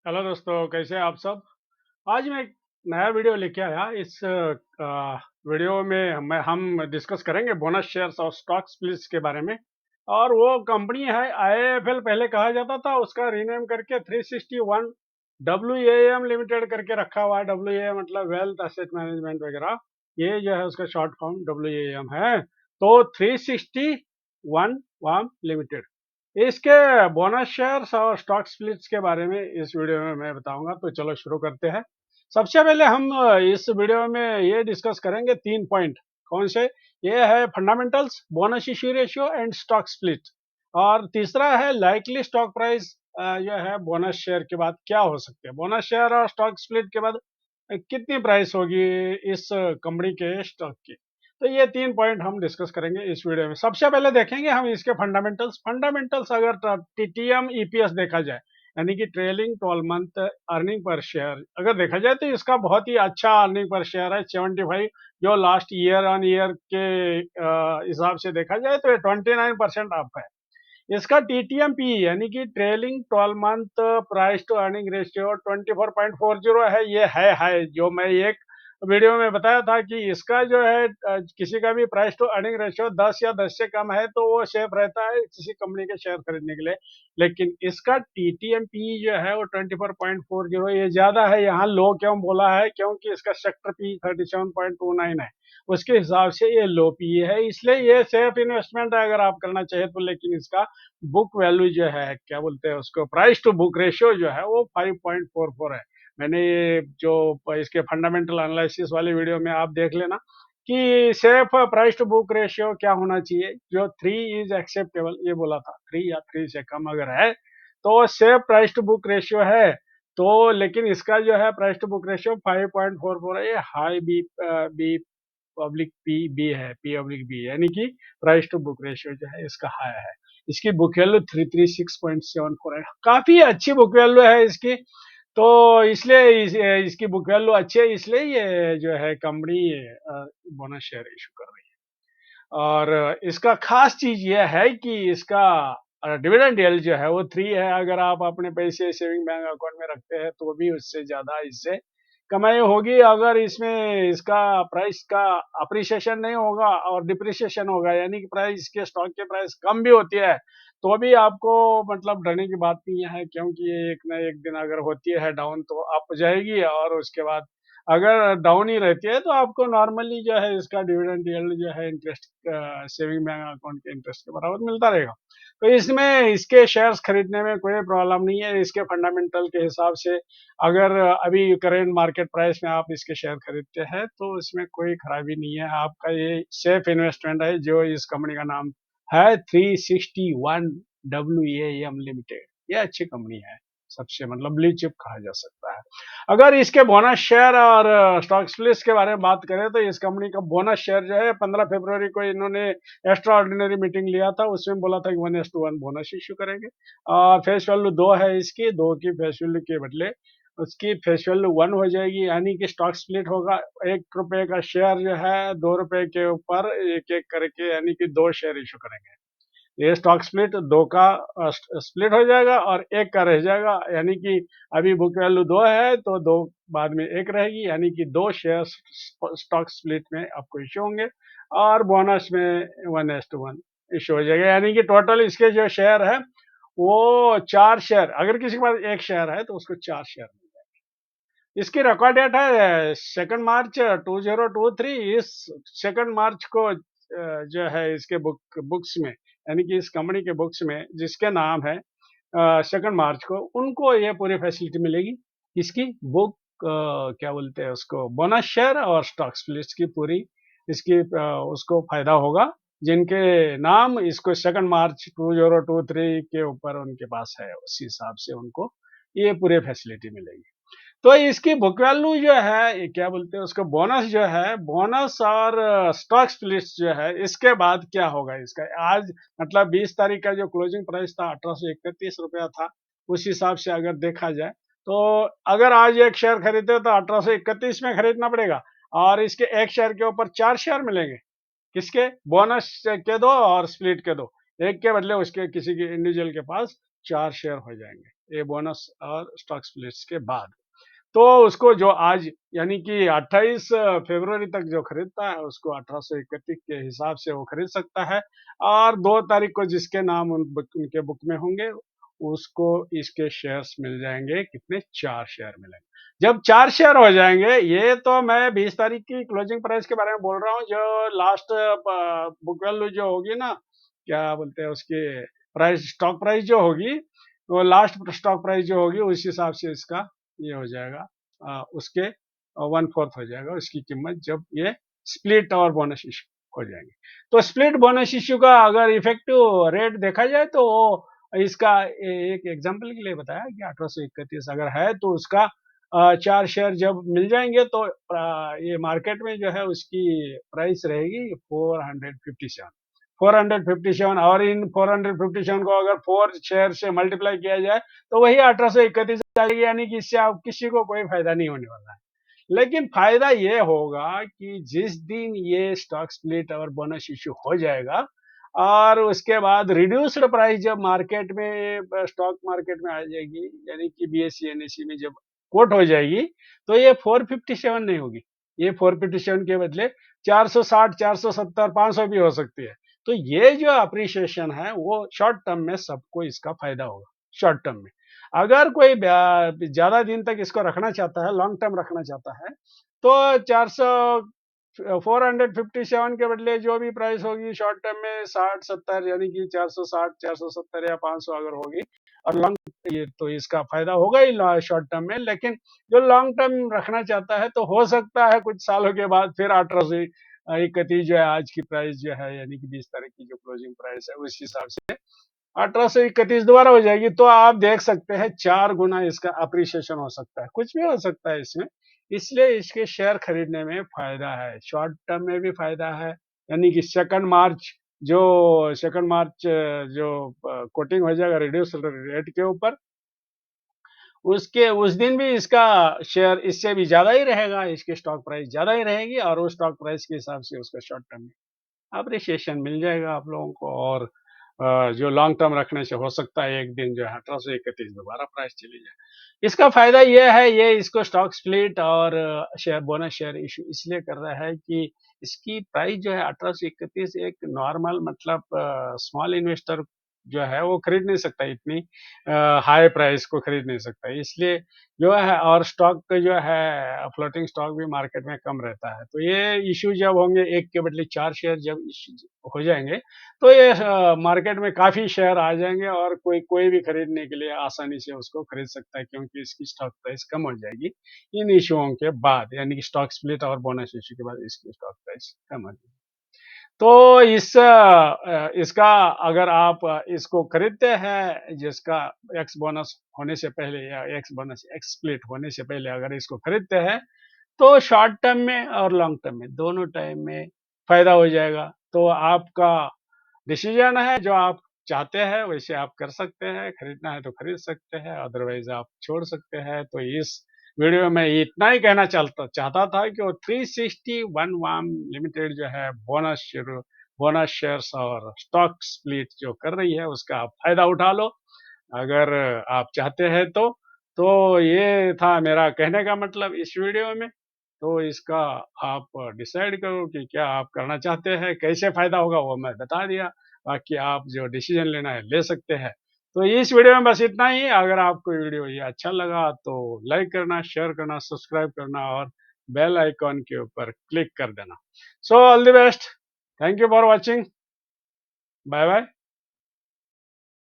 Hello दोस्तों, कैसे हैं आप सब। आज मैं एक नया वीडियो लेके आया। इस वीडियो में हम डिस्कस करेंगे बोनस शेयर्स और स्टॉक स्प्लिट्स के बारे में। और वो कंपनी है आईआईएफएल, पहले कहा जाता था, उसका रीनेम करके 361 डब्ल्यूएएम लिमिटेड करके रखा हुआ है। डब्ल्यूएएम मतलब वेल्थ एसेट मैनेजमेंट वगैरह, ये जो है उसका शॉर्ट फॉर्म डब्ल्यूएएम है। तो 361 वाम लिमिटेड, इसके बोनस शेयर्स और स्टॉक स्प्लिट्स के बारे में इस वीडियो में मैं बताऊंगा। तो चलो शुरू करते हैं। सबसे पहले हम इस वीडियो में ये डिस्कस करेंगे 3 पॉइंट। कौन से? ये है fundamentals, bonus issue ratio and stock split. और तीसरा है लाइकली स्टॉक प्राइस, जो है बोनस शेयर के बाद क्या हो सकते हैं, बोनस शेयर और स्टॉक स्प्लिट के बाद कितनी प्राइस होगी इस कंपनी के स्टॉक की। तो ये 3 पॉइंट हम डिस्कस करेंगे इस वीडियो में। सबसे पहले देखेंगे हम इसके फंडामेंटल्स। फंडामेंटल्स अगर टीटीएम ईपीएस देखा जाए, यानी कि trailing 12 month earning per share अगर देखा जाए, तो इसका बहुत ही अच्छा अर्निंग पर शेयर है 75, जो लास्ट ईयर ऑन ईयर के हिसाब से देखा जाए तो ये 29% अप है। इसका टीटीएम पी यानी कि trailing 12 month price to earning ratio 24.40 है। ये है हाई, जो मैं एक वीडियो में बताया था कि इसका जो है किसी का भी प्राइस टू अर्निंग रेशियो 10 या 10 से कम है तो वो सेफ रहता है किसी कंपनी के शेयर खरीदने के लिए। लेकिन इसका टीटीएम पी जो है वो 24.40, ये ज्यादा है। यहाँ लो क्यों बोला है? क्योंकि इसका सेक्टर पी 37.29 है, उसके हिसाब से ये लो पी है, इसलिए ये सेफ इन्वेस्टमेंट है अगर आप करना चाहे तो। लेकिन इसका बुक वैल्यू जो है, क्या बोलते हैं उसको, प्राइस टू बुक रेशियो जो है वो 5.44 है। मैंने ये जो इसके फंडामेंटल एनालिसिस वाली वीडियो में आप देख लेना कि safe price to book ratio क्या होना चाहिए। जो 3 इज एक्सेप्टेबल ये बोला था, 3 या 3 से कम अगर है तो safe price to book ratio है। तो लेकिन इसका जो है प्राइस टू बुक रेशियो 5.44 है, ये high B B public P B है, पी पब्लिक बी, यानी कि प्राइस टू बुक रेशियो जो है इसका हाई है। इसकी बुक वैल्यू 336.74 है, काफी अच्छी बुक वैल्यू है इसकी। तो इसलिए इसकी बुक वैल्यू अच्छी है, इसलिए ये जो है कंपनी बोनस शेयर इशू कर रही है। और इसका खास चीज ये है कि इसका डिविडेंड yield जो है वो 3 है। अगर आप अपने पैसे सेविंग बैंक अकाउंट में रखते हैं तो भी उससे ज्यादा इससे कमाई होगी। अगर इसमें इसका प्राइस का अप्रिसिएशन नहीं होगा और डिप्रिसिएशन होगा, यानी कि प्राइस के स्टॉक के प्राइस कम भी होती है, तो भी आपको मतलब डरने की बात नहीं है, क्योंकि ये एक ना एक दिन अगर होती है डाउन तो अप जाएगी, और उसके बाद अगर डाउन ही रहती है तो आपको नॉर्मली जो है इसका डिविडेंड यील्ड जो है इंटरेस्ट सेविंग बैंक अकाउंट के इंटरेस्ट के बराबर मिलता रहेगा। तो इसमें इसके शेयर्स खरीदने में कोई प्रॉब्लम नहीं है। इसके फंडामेंटल के हिसाब से अगर अभी करेंट मार्केट प्राइस में आप इसके शेयर खरीदते हैं तो इसमें कोई खराबी नहीं है। आपका ये सेफ इन्वेस्टमेंट है। जो इस कंपनी का नाम है 361 डब्ल्यू लिमिटेड, ये अच्छी कंपनी है, सबसे मतलब ब्लू चिप कहा जा सकता है। अगर इसके बोनस शेयर और स्टॉक स्प्लिट्स के बारे में बात करें तो इस कंपनी का बोनस शेयर जो है 15 फरवरी को इन्होंने एक्स्ट्रा ऑर्डिनरी मीटिंग लिया था, उसमें बोला था कि 1:1 बोनस इश्यू करेंगे। और फेस वैल्यू 2 है इसकी, 2 की फेस वैल्यू के बदले उसकी फेस वैल्यू 1 हो जाएगी, यानी कि स्टॉक स्प्लिट होगा। 1 रुपए का शेयर जो है 2 रुपए के ऊपर एक एक करके, यानी कि 2 शेयर इशू करेंगे। ये स्टॉक स्प्लिट 2 का स्प्लिट हो जाएगा और 1 का रह जाएगा, यानी कि अभी बुक वैल्यू 2 है तो 2 बाद में 1 रहेगी, यानी कि 2 शेयर स्टॉक स्प्लिट में आपको इश्यू होंगे। और बोनस में 1:1 इश्यू हो जाएगा, यानी कि टोटल इसके जो शेयर है वो 4 शेयर। अगर किसी के पास 1 शेयर है तो उसको 4 शेयर मिल जाएंगे। इसकी रिकॉर्ड डेट है 2 मार्च 2023। इस 2 मार्च को जो है इसके बुक्स में, यानी कि इस कंपनी के बुक्स में जिसके नाम है 2 मार्च को, उनको ये पूरी फैसिलिटी मिलेगी। इसकी बुक क्या बोलते हैं उसको, बोनस शेयर और स्टॉक स्प्लिट्स की पूरी इसकी उसको फायदा होगा, जिनके नाम इसको 2 मार्च 2023 के ऊपर उनके पास है, उसी हिसाब से उनको ये पूरी फैसिलिटी मिलेगी। तो इसकी बुक वैल्यू जो है, ये क्या बोलते हैं उसको, बोनस जो है, बोनस और स्टॉक स्प्लिट्स जो है, इसके बाद क्या होगा इसका। आज मतलब 20 तारीख का जो क्लोजिंग प्राइस था 1831 रुपया था, उस हिसाब से अगर देखा जाए तो अगर आज 1 शेयर खरीदे तो 1831 में खरीदना पड़ेगा, और इसके 1 शेयर के ऊपर 4 शेयर मिलेंगे। किसके? बोनस के दो और स्प्लिट के दो, एक के बदले उसके किसी के इंडिविजुअल के पास 4 शेयर हो जाएंगे। ये बोनस और स्टॉक स्प्लिट्स के बाद। तो उसको जो आज यानी कि 28 फरवरी तक जो खरीदता है उसको 1831 के हिसाब से वो खरीद सकता है, और 2 तारीख को जिसके नाम उनके बुक में होंगे उसको इसके शेयर्स मिल जाएंगे। कितने? 4 शेयर मिलेंगे। जब 4 शेयर हो जाएंगे, ये तो मैं 20 तारीख की क्लोजिंग प्राइस के बारे में बोल रहा हूँ, जो लास्ट बुक वैल्यू जो होगी ना, क्या बोलते हैं उसकी, प्राइस, स्टॉक प्राइस जो होगी, वो लास्ट स्टॉक प्राइस जो होगी उस हिसाब से इसका ये हो जाएगा, उसके 1/4 हो जाएगा उसकी कीमत, जब ये स्प्लिट और बोनस इशू हो जाएंगे। तो स्प्लिट बोनस इशू का अगर इफेक्टिव रेट देखा जाए तो वो इसका एक एग्जांपल के लिए बताया कि 1831 अगर है तो उसका 4 शेयर जब मिल जाएंगे तो ये मार्केट में जो है उसकी प्राइस रहेगी 457। 457, और इन 457 को अगर 4 शेयर से मल्टीप्लाई किया जाए तो वही 1831 आ जाएगी, यानी कि इससे आप किसी को कोई फायदा नहीं होने वाला है। लेकिन फायदा ये होगा कि जिस दिन ये स्टॉक स्प्लिट और बोनस इश्यू हो जाएगा और उसके बाद रिड्यूस्ड प्राइस जब मार्केट में, स्टॉक मार्केट में आ जाएगी, यानी कि बीएसई एनएसई में जब कोट हो जाएगी, तो ये 457 नहीं होगी, ये 457 के बदले 460, 470, 500 भी हो सकती है। तो ये जो अप्रिसिएशन है वो शॉर्ट टर्म में सबको इसका फायदा होगा। शॉर्ट टर्म में अगर कोई ज्यादा दिन तक इसको रखना चाहता है, लॉन्ग टर्म रखना चाहता है, तो 457 के बदले जो भी प्राइस होगी शॉर्ट टर्म में 60-70, यानी कि 460, 470 या 500 अगर होगी, और लॉन्ग, ये तो इसका फायदा होगा ही शॉर्ट टर्म में। लेकिन जो लॉन्ग टर्म रखना चाहता है तो हो सकता है कुछ सालों के बाद फिर 1831 जो है आज की प्राइस जो है, यानी कि 20 तारीख की जो क्लोजिंग प्राइस है उस हिसाब से 1831 दोबारा हो जाएगी। तो आप देख सकते हैं 4 गुना इसका अप्रिसिएशन हो सकता है, कुछ भी हो सकता है इसमें। इसलिए इसके शेयर खरीदने में फायदा है, शॉर्ट टर्म में भी फायदा है, यानी कि सेकंड मार्च जो कोटिंग हो जाएगा रिड्यूस रेट के ऊपर, उसके उस दिन भी इसका शेयर इससे भी ज्यादा ही रहेगा, इसकी स्टॉक प्राइस ज्यादा ही रहेगी, और उस स्टॉक प्राइस के हिसाब से उसका शॉर्ट टर्म में अप्रिसिएशन मिल जाएगा आप लोगों को। और जो लॉन्ग टर्म रखने से हो सकता है एक दिन जो है 1831 दोबारा प्राइस चली जाए। इसका फायदा ये है, ये इसको स्टॉक स्प्लिट और शेयर बोनस शेयर इशू इसलिए कर रहा है कि इसकी प्राइस जो है 1831 एक नॉर्मल, मतलब स्मॉल इन्वेस्टर जो है वो खरीद नहीं सकता, इतनी हाई प्राइस को खरीद नहीं सकता, इसलिए जो है। और स्टॉक का जो है फ्लोटिंग स्टॉक भी मार्केट में कम रहता है, तो ये इशू जब होंगे, एक के बदले 4 शेयर जब हो जाएंगे, तो ये मार्केट में काफी शेयर आ जाएंगे, और कोई कोई भी खरीदने के लिए आसानी से उसको खरीद सकता है, क्योंकि इसकी स्टॉक प्राइस कम हो जाएगी इन इशुओं के बाद, यानी कि स्टॉक स्प्लिट और बोनस इशू के बाद इसकी स्टॉक प्राइस कम हो जाएगी। तो इसका अगर आप इसको खरीदते हैं, जिसका एक्स बोनस होने से पहले या एक्स बोनस एक्स स्प्लिट होने से पहले अगर इसको खरीदते हैं, तो शॉर्ट टर्म में और लॉन्ग टर्म में दोनों टाइम में फायदा हो जाएगा। तो आपका डिसीजन है, जो आप चाहते हैं वैसे आप कर सकते हैं, खरीदना है तो खरीद सकते हैं, अदरवाइज आप छोड़ सकते हैं। तो इस वीडियो में इतना ही कहना चाहता था कि वो 361 वाम लिमिटेड जो है बोनस शेयर्स और स्टॉक स्प्लिट जो कर रही है उसका आप फायदा उठा लो अगर आप चाहते हैं तो ये था मेरा कहने का मतलब इस वीडियो में। तो इसका आप डिसाइड करो कि क्या आप करना चाहते हैं, कैसे फायदा होगा वो मैं बता दिया, बाकी आप जो डिसीजन लेना है ले सकते हैं। तो इस वीडियो में बस इतना ही। अगर आपको वीडियो ये अच्छा लगा तो लाइक करना, शेयर करना, सब्सक्राइब करना और बेल आइकॉन के ऊपर क्लिक कर देना। So all the best, thank you for watching, bye bye.